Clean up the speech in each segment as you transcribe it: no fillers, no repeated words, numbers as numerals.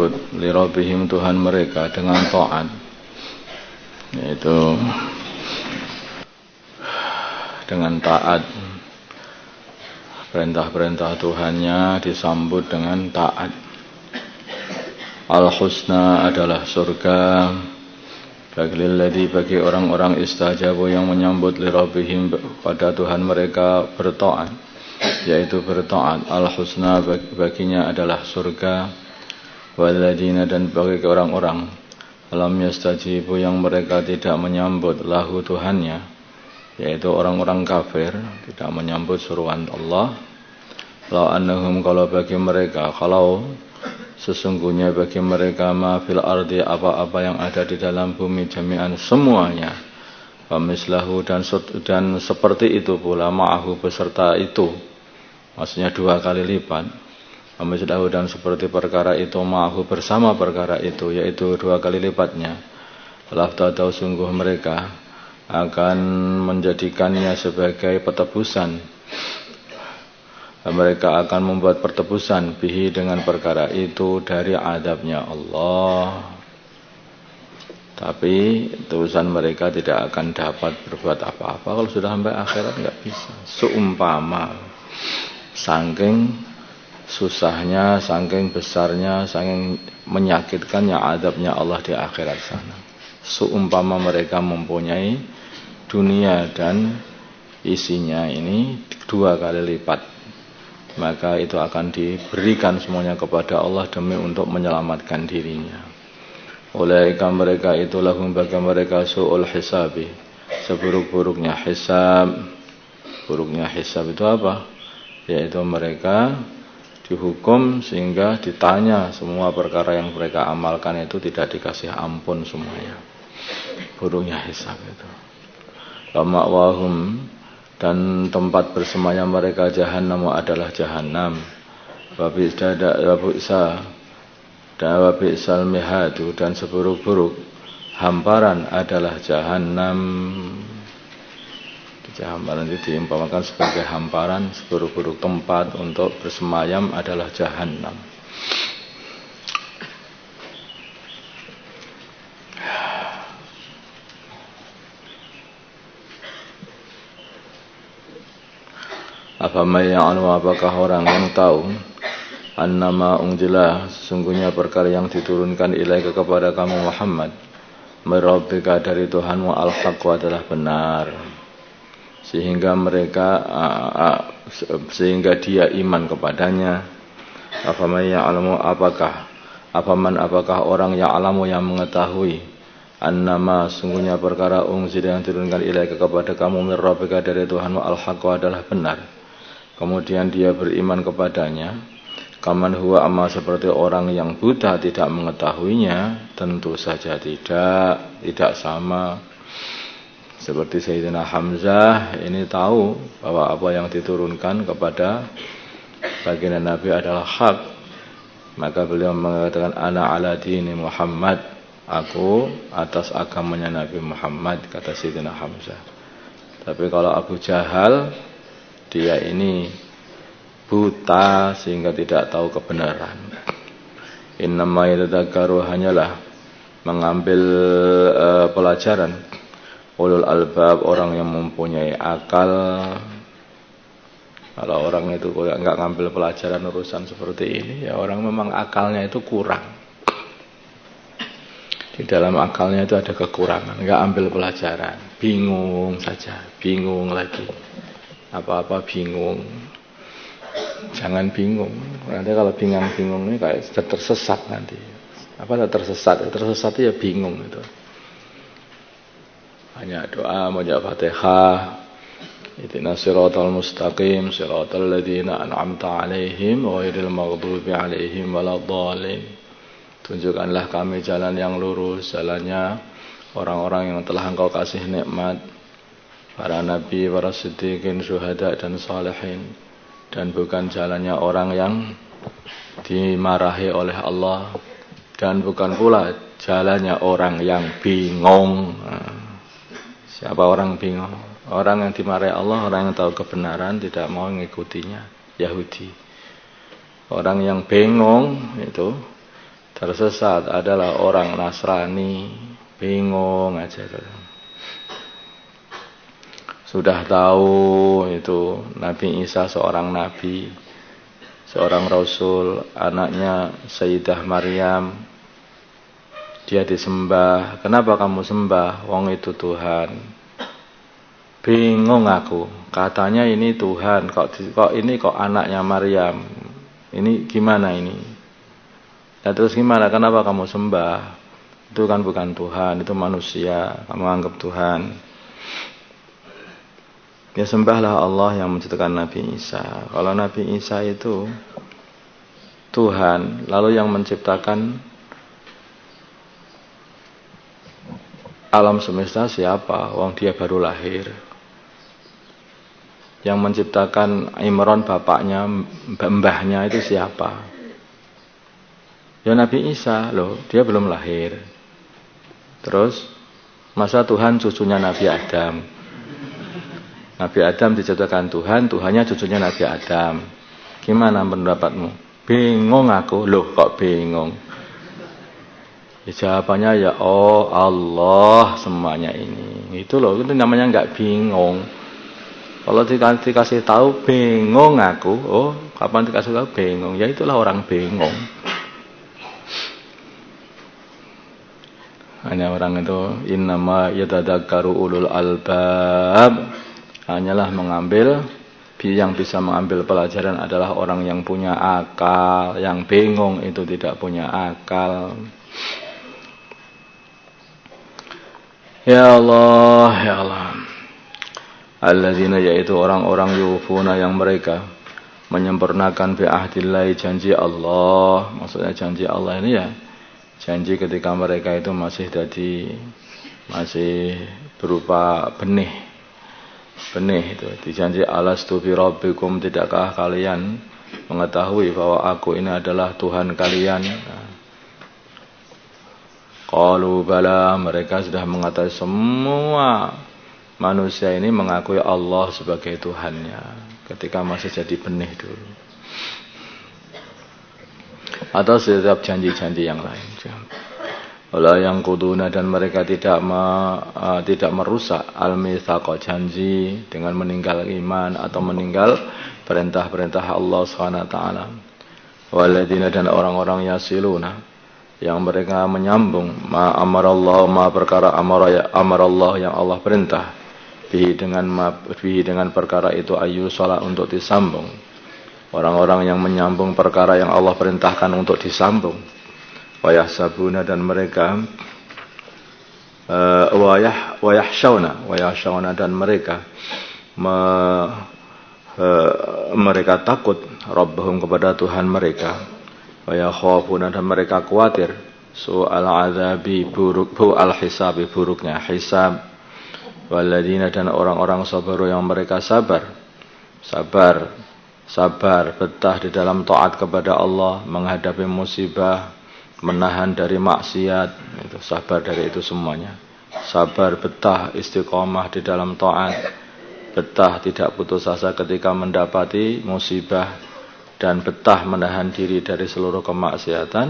menyambut li rabbihim Tuhan mereka dengan taat, yaitu dengan taat perintah-perintah Tuhannya disambut dengan taat. Al-husna adalah surga bagi orang-orang istajabu yang menyambut li rabbihim pada Tuhan mereka bertaat, yaitu bertaat. Al-husna baginya adalah surga. Walladzina dan bagi orang-orang lam yastajibu yang mereka tidak menyambut lahu Tuhannya, yaitu orang-orang kafir, tidak menyambut seruan Allah. Law annahum kalau bagi mereka, kalau sesungguhnya bagi mereka ma fil ardi apa-apa yang ada di dalam bumi jami'an semuanya, famislahu dan seperti itu pula ma'ahu beserta itu, maksudnya 2 kali lipat. Famislahu dan seperti perkara itu ma'ahu bersama perkara itu, yaitu 2 kali lipatnya. Laftadau sungguh mereka akan menjadikannya sebagai pertebusan. Mereka akan membuat pertebusan bihi dengan perkara itu dari adabnya Allah. Tapi tebusan mereka tidak akan dapat berbuat apa-apa kalau sudah sampai akhirat, enggak bisa. Seumpama saking susahnya, saking besarnya, saking menyakitkannya adabnya Allah di akhirat sana. Seumpama mereka mempunyai dunia dan isinya ini 2 kali lipat, maka itu akan diberikan semuanya kepada Allah demi untuk menyelamatkan dirinya. Ulaika mereka itu lahum bagi mereka su'ul hisabi, seburuk-buruknya hisab. Buruknya hisab itu apa? Yaitu mereka dihukum sehingga ditanya semua perkara yang mereka amalkan itu tidak dikasih ampun semuanya. Buruknya hisab itu. Ma'wahum dan tempat bersemayam mereka jahannam adalah jahannam. Wabi'sal mihadu dan seburuk-buruk hamparan adalah jahannam. Hamparan itu diumpamakan sebagai hamparan, seburuk-buruk tempat untuk bersemayam adalah jahannam. Apakah orang yang tahu annama unzila sesungguhnya perkara yang diturunkan ilaika kepada kamu Muhammad mirabbika dari Tuhanmu al-haq adalah benar, sehingga dia iman kepadanya. Apakah orang yang alamu yang mengetahui annama sungguhnya perkara unzila yang diturunkan ilaika kepada kamu min rabbika dari Tuhanmu al-haq adalah benar, kemudian dia beriman kepadanya. Kaman huwa amma seperti orang yang buta tidak mengetahuinya, tentu saja tidak sama. Seperti Sayyidina Hamzah ini tahu bahwa apa yang diturunkan kepada baginda Nabi adalah hak, maka beliau mengatakan ana ala dini Muhammad, aku atas agamanya Nabi Muhammad, kata Sayyidina Hamzah. Tapi kalau Abu Jahal, dia ini buta sehingga tidak tahu kebenaran. Innama yatadzakkaru hanyalah mengambil pelajaran ulul albab, orang yang mempunyai akal. Kalau orang itu enggak ngambil pelajaran urusan seperti ini, ya orang memang akalnya itu kurang. Di dalam akalnya itu ada kekurangan, enggak ambil pelajaran, bingung saja, bingung lagi. Apa-apa bingung. Jangan bingung. Nanti kalau bingung ini kayak tersesat nanti. Apa tersesat? Tersesat itu ya bingung itu. Hanya doa, baca Fatihah. Ihdinas siratal mustaqim, siratal ladzina an'amta 'alaihim ghairil maghdubi 'alaihim waladdallin. Tunjukkanlah kami jalan yang lurus, jalannya orang-orang yang telah Engkau kasih nikmat, para nabi, para siddiqin, syuhada dan salihin, dan bukan jalannya orang yang dimarahi oleh Allah, dan bukan pula jalannya orang yang bingung. Siapa orang bingung? Orang yang dimarahi Allah, orang yang tahu kebenaran tidak mau mengikutinya, Yahudi. Orang yang bingung itu Tersesat adalah orang Nasrani, bingung aja. Sudah tahu itu Nabi Isa seorang nabi, seorang rasul, anaknya Sayyidah Maryam. Dia disembah. Kenapa kamu sembah? Wong itu Tuhan. Bingung aku. Katanya ini Tuhan, kok ini kok anaknya Maryam. Ini gimana ini? Ya terus gimana? Kenapa kamu sembah? Itu kan bukan Tuhan, itu manusia. Kamu anggap Tuhan. Ya sembahlah Allah yang menciptakan Nabi Isa. Kalau Nabi Isa itu Tuhan, lalu yang menciptakan alam semesta siapa? Wong dia baru lahir. Yang menciptakan Imran bapaknya, mbahnya itu siapa? Ya Nabi Isa, loh, dia belum lahir. Terus masa Tuhan cucunya Nabi Adam? Nabi Adam diciptakan Tuhan, Tuhannya cucunya Nabi Adam. Gimana pendapatmu? Bingung aku. Loh kok bingung? Ya, jawabannya ya oh Allah semuanya ini. Itu loh, itu namanya enggak bingung. Kalau dikasih tahu bingung aku. Oh, kapan dikasih tahu bingung? Ya itulah orang bingung. Hanya orang itu innama yatadzakkaru ulul albab. Hanyalah yang bisa mengambil pelajaran adalah orang yang punya akal. Yang bingung itu tidak punya akal. Ya Allah, ya Allah. Alladzina, yaitu orang-orang yufuna yang mereka menyempurnakan bi ahdillahi, janji Allah. Maksudnya janji Allah ini ya janji ketika mereka itu masih berupa benih itu dijanji alastu bi rabbikum, tidakkah kalian mengetahui bahwa aku ini adalah Tuhan kalian? Qalu bala, mereka sudah mengatakan, semua manusia ini mengakui Allah sebagai Tuhannya ketika masih jadi benih dulu. Atau setiap janji-janji yang lain. Wala yang kuduna, dan mereka tidak merusak al-mitsaqa, janji, dengan meninggal iman atau meninggal perintah-perintah Allah SWT. Waladina, dan orang-orang yasiluna, yang mereka menyambung perkara amarallah yang Allah perintah, bihi dengan perkara itu ayu sholat, untuk disambung. Orang-orang yang menyambung perkara yang Allah perintahkan untuk disambung. Wayahsabuna, dan mereka wayahsyauna, dan mereka takut Rabbahum, kepada Tuhan mereka. Wayakhafuna, dan mereka khawatir su'al azabi, hisabi, buruknya hisab. Waladina, dan orang-orang sabaru, yang mereka sabar betah di dalam taat kepada Allah, menghadapi musibah, menahan dari maksiat, itu sabar dari itu semuanya. Sabar, betah, istiqomah di dalam taat, betah tidak putus asa ketika mendapati musibah, dan betah menahan diri dari seluruh kemaksiatan.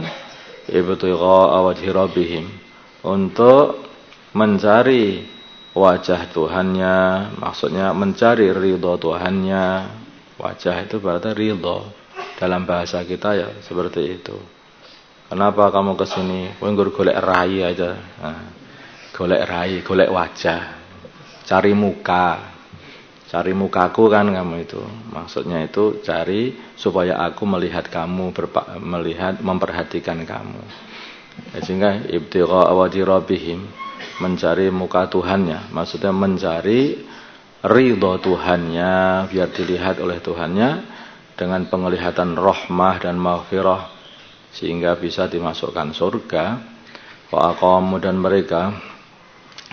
Ibtigha'a wajhi rabbihim, untuk mencari wajah Tuhannya, maksudnya mencari ridho Tuhannya. Wajah itu berarti ridho dalam bahasa kita ya, seperti itu. Kenapa kamu kesini? Golek rai aja. Nah, golek wajah, cari mukaku kan kamu itu. Maksudnya itu cari supaya aku melihat kamu, memperhatikan kamu. Sehingga ibtigha'a wajhi rabbihim, mencari muka Tuhannya, maksudnya mencari ridho Tuhannya, biar dilihat oleh Tuhannya dengan penglihatan rahmah dan maghfirah, sehingga bisa dimasukkan surga. Wa aqamu, dan mereka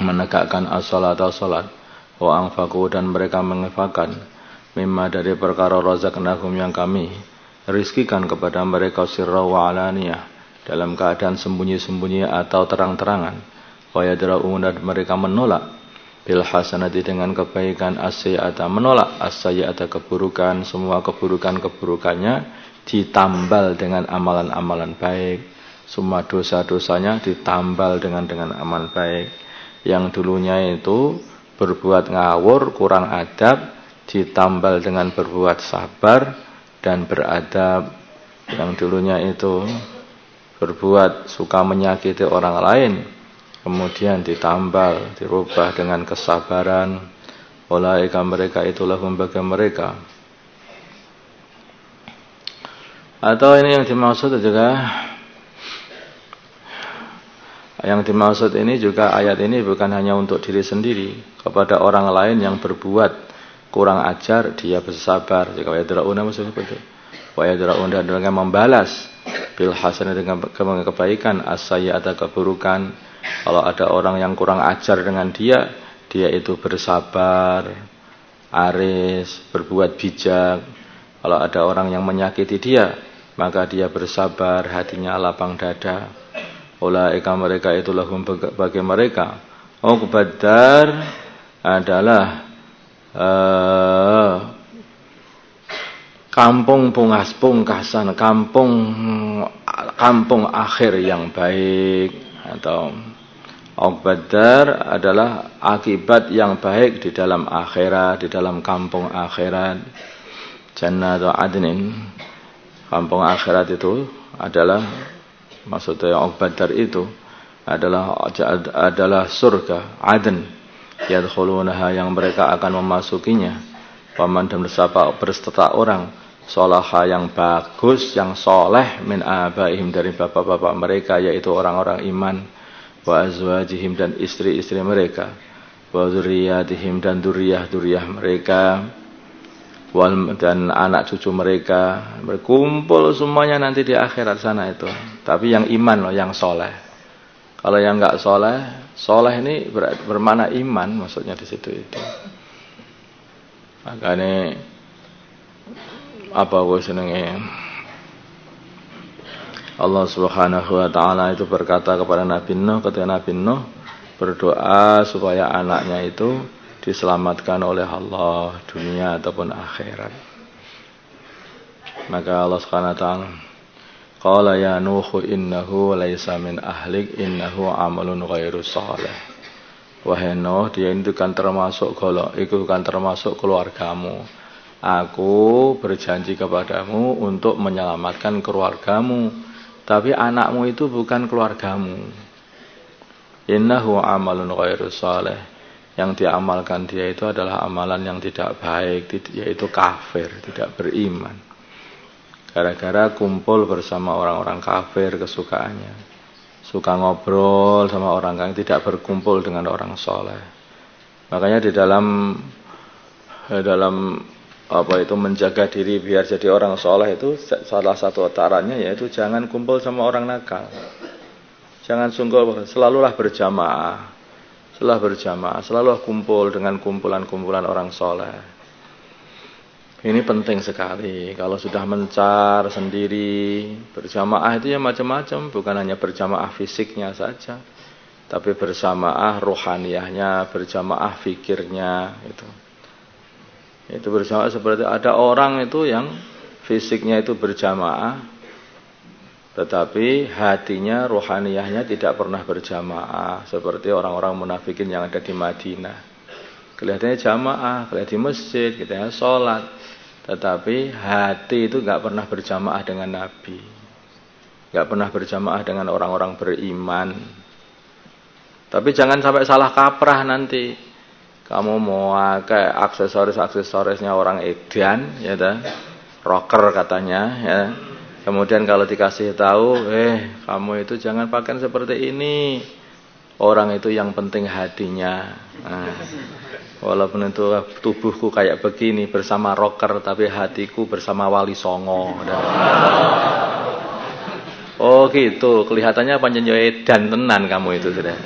menegakkan as-salata, salat. Wa anfaqu, dan mereka menginfakkan mimma, dari perkara razaqnahum, yang kami rizkikan kepada mereka, sirra wa alaniyah, dalam keadaan sembunyi-sembunyi atau terang-terangan. Wa yadra'un, dan mereka menolak bil hasanati, dengan kebaikan, as-sayyi'ata, menolak as-sayyi'ata, keburukan, semua keburukannya ditambal dengan amalan-amalan baik. Semua dosa-dosanya ditambal dengan amal baik. Yang dulunya itu berbuat ngawur, kurang adab, ditambal dengan berbuat sabar dan beradab. Yang dulunya itu berbuat suka menyakiti orang lain, kemudian ditambal, dirubah dengan kesabaran. Ulaika mereka itulah bagi mereka. Atau ini yang dimaksud juga, yang dimaksud ini juga ayat ini bukan hanya untuk diri sendiri, kepada orang lain yang berbuat kurang ajar dia bersabar. Jika yadrauna maksudnya betul. Wa yadrauna adalah membalas bil hasanah dengan kebaikan, as-sayyi'ata keburukan. Kalau ada orang yang kurang ajar dengan dia itu bersabar, aris, berbuat bijak. Kalau ada orang yang menyakiti dia, maka dia bersabar, hatinya lapang dada. Ulaika mereka itulah bagi mereka. Uqbad-dar adalah kampung pungkasan, kampung akhir yang baik. Atau Uqbad-dar adalah akibat yang baik di dalam akhirat, di dalam kampung akhirat. Jannatu adnin. Kampung akhirat itu adalah, maksudnya Uqbad-dar itu adalah surga Aden, yadkhulunaha yang mereka akan memasukinya. Paman dan berserta orang solaha yang bagus, yang soleh, min abaihim dari bapak-bapak mereka, yaitu orang-orang iman, wa azwajihim dan istri-istri mereka, wa dzurriyyatihim dan dzurriyyah mereka, dan anak cucu mereka, berkumpul semuanya nanti di akhirat sana itu. Tapi yang iman loh, yang soleh. Kalau yang enggak soleh ini bermakna iman, maksudnya di situ itu. Makanya apa gue senengnya? Allah Subhanahu wa taala itu berkata kepada Nabi Nuh, ketika Nabi Nuh berdoa supaya anaknya itu diselamatkan oleh Allah dunia ataupun akhirat. Maka Allah Subhanahu wa taala qala ya Nuh innahu laisa min ahlik innahu amalun ghairu shalih. Wahai Nuh, dia itu kan termasuk keluargamu. Aku berjanji kepadamu untuk menyelamatkan keluargamu, tapi anakmu itu bukan keluargamu. Innahu amalun ghairu shalih. Yang diamalkan dia itu adalah amalan yang tidak baik, yaitu kafir, tidak beriman. Gara-gara kumpul bersama orang-orang kafir kesukaannya, suka ngobrol sama orang yang tidak berkumpul dengan orang soleh. Makanya di dalam apa itu menjaga diri biar jadi orang soleh itu salah satu caranya yaitu jangan kumpul sama orang nakal. Jangan selalulah berjamaah. Selalu kumpul dengan kumpulan-kumpulan orang soleh. Ini penting sekali. Kalau sudah mencar sendiri, berjamaah itu ya macam-macam, bukan hanya berjamaah fisiknya saja, tapi berjamaah rohaniyahnya, berjamaah fikirnya itu. Itu berjamaah seperti ada orang itu yang fisiknya itu berjamaah, tetapi hatinya, rohaniyahnya tidak pernah berjamaah. Seperti orang-orang munafikin yang ada di Madinah. Kelihatannya jamaah, kelihatan di masjid, kelihatannya sholat. Tetapi hati itu gak pernah berjamaah dengan Nabi. Gak pernah berjamaah dengan orang-orang beriman. Tapi jangan sampai salah kaprah nanti. Kamu mau pakai aksesorisnya orang edan, ya dah, rocker katanya, ya. Kemudian kalau dikasih tahu, kamu itu jangan pakai seperti ini. Orang itu yang penting hatinya. Nah, walaupun itu tubuhku kayak begini bersama rocker, tapi hatiku bersama Wali Songo. Oh gitu, kelihatannya panjenengan edan tenan kamu itu sudah.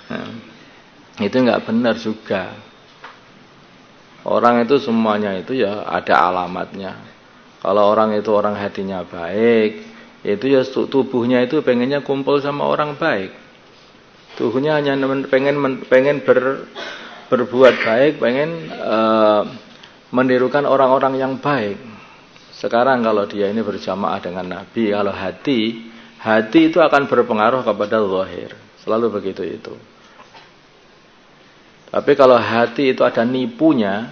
Nah, itu enggak benar juga. Orang itu semuanya itu ya ada alamatnya. Kalau orang itu orang hatinya baik, itu ya tubuhnya itu pengennya kumpul sama orang baik. Tubuhnya hanya pengen berbuat baik, pengen menirukan orang-orang yang baik. Sekarang kalau dia ini berjamaah dengan Nabi, kalau Hati itu akan berpengaruh kepada zahir. Selalu begitu itu. Tapi kalau hati itu ada nipunya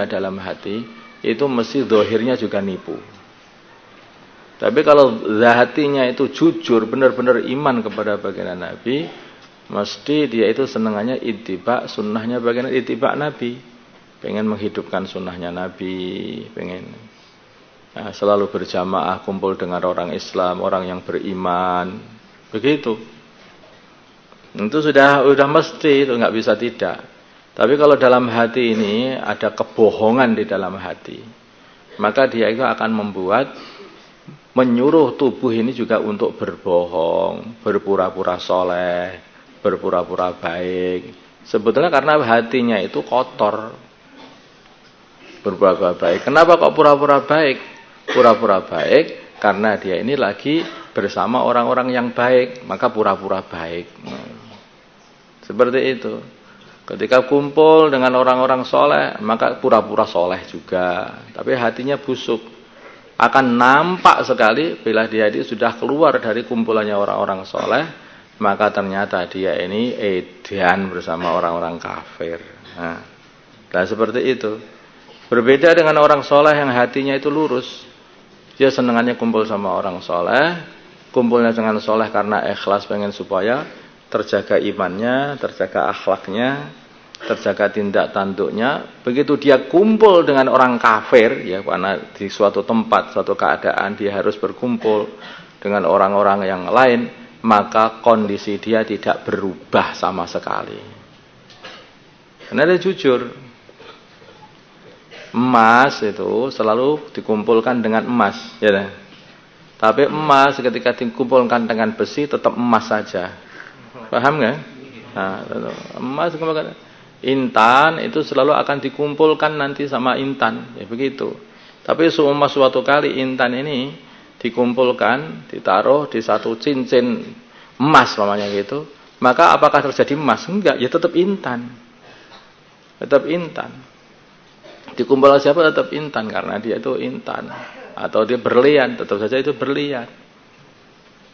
dalam hati, itu mesti zahirnya juga nipu. Tapi kalau hatinya itu jujur, benar-benar iman kepada baginda Nabi, mesti dia itu senangannya ittiba sunnahnya baginda, ittiba Nabi. Pengen menghidupkan sunnahnya Nabi, pengen selalu berjamaah, kumpul dengan orang Islam, orang yang beriman, begitu. Itu sudah mesti, itu nggak bisa tidak. Tapi kalau dalam hati ini ada kebohongan di dalam hati, maka dia itu akan menyuruh tubuh ini juga untuk berbohong, berpura-pura soleh, berpura-pura baik. Sebetulnya karena hatinya itu kotor, berpura-pura baik. Kenapa kok pura-pura baik? Pura-pura baik karena dia ini lagi bersama orang-orang yang baik, maka pura-pura baik. Seperti itu. Ketika kumpul dengan orang-orang soleh, maka pura-pura soleh juga. Tapi hatinya busuk. Akan nampak sekali bila dia ini sudah keluar dari kumpulannya orang-orang soleh, maka ternyata dia ini edan bersama orang-orang kafir. Nah, seperti itu. Berbeda dengan orang soleh yang hatinya itu lurus. Dia senangannya kumpul sama orang soleh, kumpulnya dengan soleh karena ikhlas pengen supaya terjaga imannya, terjaga akhlaknya, terjaga tindak tanduknya. Begitu dia kumpul dengan orang kafir, ya karena di suatu tempat, suatu keadaan dia harus berkumpul dengan orang-orang yang lain, maka kondisi dia tidak berubah sama sekali. Karena dia jujur. Emas itu selalu dikumpulkan dengan emas, ya. Tapi emas ketika dikumpulkan dengan besi tetap emas saja. Paham nggak? Nah, emas dikumpulkan. Intan itu selalu akan dikumpulkan nanti sama intan, ya begitu. Tapi suatu kali intan ini dikumpulkan, ditaruh di satu cincin emas namanya gitu, maka apakah terjadi emas? Enggak, ya tetap intan. Tetap intan. Dikumpul siapa tetap intan karena dia itu intan, atau dia berlian tetap saja itu berlian.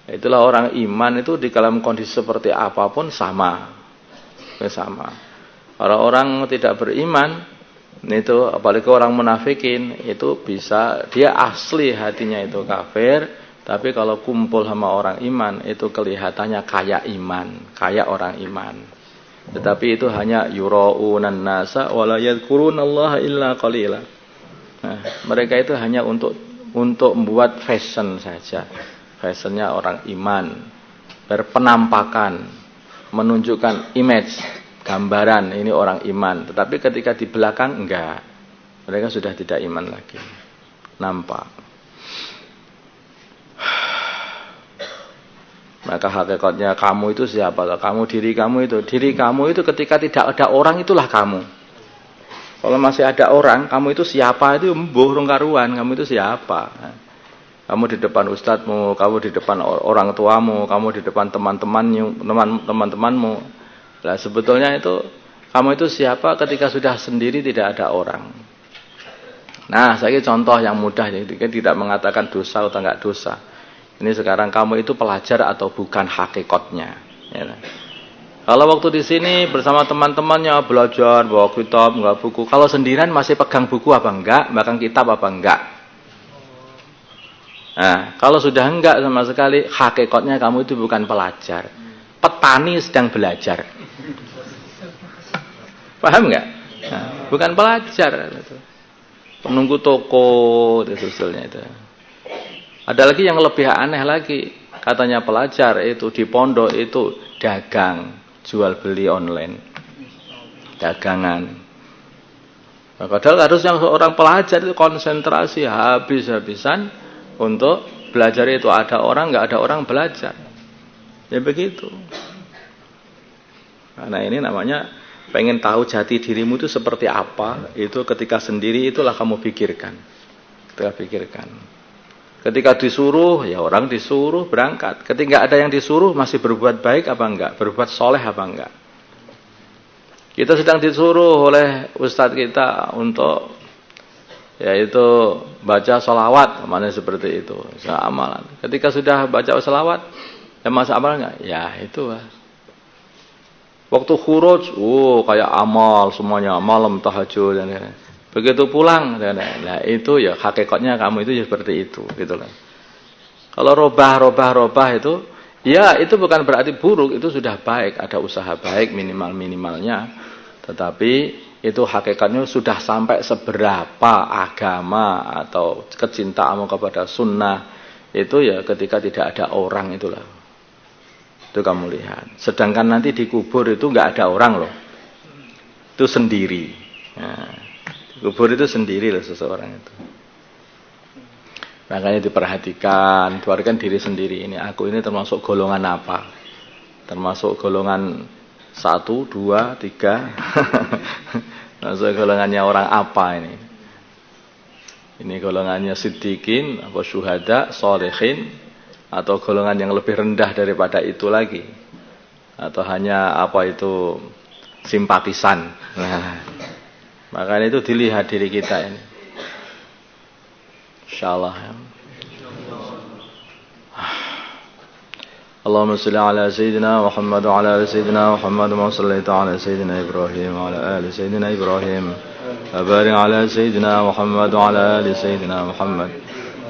Itulah orang iman itu di dalam kondisi seperti apapun sama. Orang-orang tidak beriman itu, apalagi orang munafikin, itu bisa dia asli hatinya itu kafir, tapi kalau kumpul sama orang iman itu kelihatannya kayak iman, kayak orang iman. Tetapi itu hanya yuraunan nasa wala yadhkurunallaha illa qalila. Nah, mereka itu hanya untuk membuat fashion saja. Fashionnya orang iman, berpenampakan, menunjukkan image, gambaran ini orang iman. Tetapi ketika di belakang enggak, mereka sudah tidak iman lagi. Nampak. Maka hakikatnya kamu itu siapa? Kamu diri kamu itu ketika tidak ada orang itulah kamu. Kalau masih ada orang, kamu itu siapa? Itu mbuh rong karuan, kamu itu siapa? Kamu di depan ustadzmu, kamu di depan orang tuamu, kamu di depan teman-temanmu. Nah, sebetulnya itu kamu itu siapa ketika sudah sendiri tidak ada orang. Nah, saya contoh yang mudah, jadi tidak mengatakan dosa atau enggak dosa. Ini sekarang kamu itu pelajar atau bukan hakikatnya. Ya. Kalau waktu di sini bersama teman-temannya belajar, bawa kitab, enggak buku. Kalau sendirian masih pegang buku apa enggak, pegang kitab apa enggak. Nah, kalau sudah enggak sama sekali, hakikatnya kamu itu bukan pelajar. Petani sedang belajar. Paham enggak? Nah, bukan pelajar. Penunggu toko, itu susulnya itu. Ada lagi yang lebih aneh lagi. Katanya pelajar itu di pondok itu dagang, jual beli online. Dagangan. Nah, padahal harusnya seorang pelajar itu konsentrasi habis-habisan untuk belajar itu. Ada orang, enggak ada orang belajar. Ya begitu. Karena ini namanya pengen tahu jati dirimu itu seperti apa. Itu ketika sendiri itulah kamu pikirkan. Ketika disuruh, ya orang disuruh berangkat. Ketika ada yang disuruh, masih berbuat baik apa enggak? Berbuat soleh apa enggak? Kita sedang disuruh oleh ustadz kita untuk yaitu baca sholawat, mana seperti itu, amalan. Ketika sudah baca sholawat, masuk amal enggak? Ya itu. Waktu khuruj, kayak amal semuanya, malam tahajud dan lain-lain. Begitu pulang, nah itu ya hakikatnya kamu itu ya seperti itu, gitulah. Kalau robah itu, ya itu bukan berarti buruk, itu sudah baik, ada usaha baik minimalnya. Tetapi itu hakikatnya sudah sampai seberapa agama atau kecintaanmu kepada sunnah itu ya ketika tidak ada orang itulah. Itu kamu lihat. Sedangkan nanti di kubur itu nggak ada orang loh, itu sendiri. Nah, kubur itu sendiri loh seseorang itu. Makanya diperhatikan, keluarkan diri sendiri. Ini aku ini termasuk golongan apa? Termasuk golongan 1, 2, 3. Masuk golongannya orang apa ini? Ini golongannya siddiqin, atau syuhada, sholihin, atau golongan yang lebih rendah daripada itu lagi, atau hanya apa itu simpatisan. Nah, makanya itu dilihat diri kita ini. Insyaallah. Allahumma salli ala sayyidina Muhammad wa ala ali sayyidina Muhammad wa sallaita ala sayyidina Ibrahim wa ala ali sayyidina Ibrahim wa barik ala sayyidina Muhammad wa ala ali sayyidina Muhammad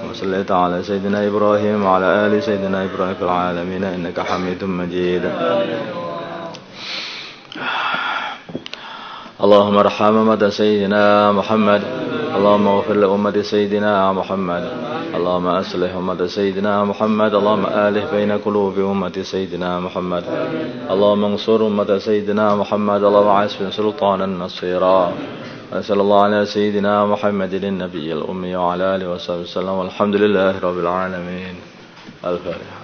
wa sallaita ala sayyidina Ibrahim wa ala ali sayyidina Ibrahim fil alamin innaka Hamidum Majid. Allahumma arham ummata sayyidina Muhammad, Allahumma ighfir li ummati sayyidina Muhammad, Allahumma aslih ummata sayyidina Muhammad, Allahumma alih baina qulubi ummati sayyidina Muhammad, Allahumma ansur ummata sayyidina Muhammad, Allahumma asfin sultanan nasira. Wa sallallahu ala sayyidina Muhammadin nabiyil ummi wa ala alihi wa sahbihi wasallam. Walhamdulillahi rabbil alamin. Al-Fatihah.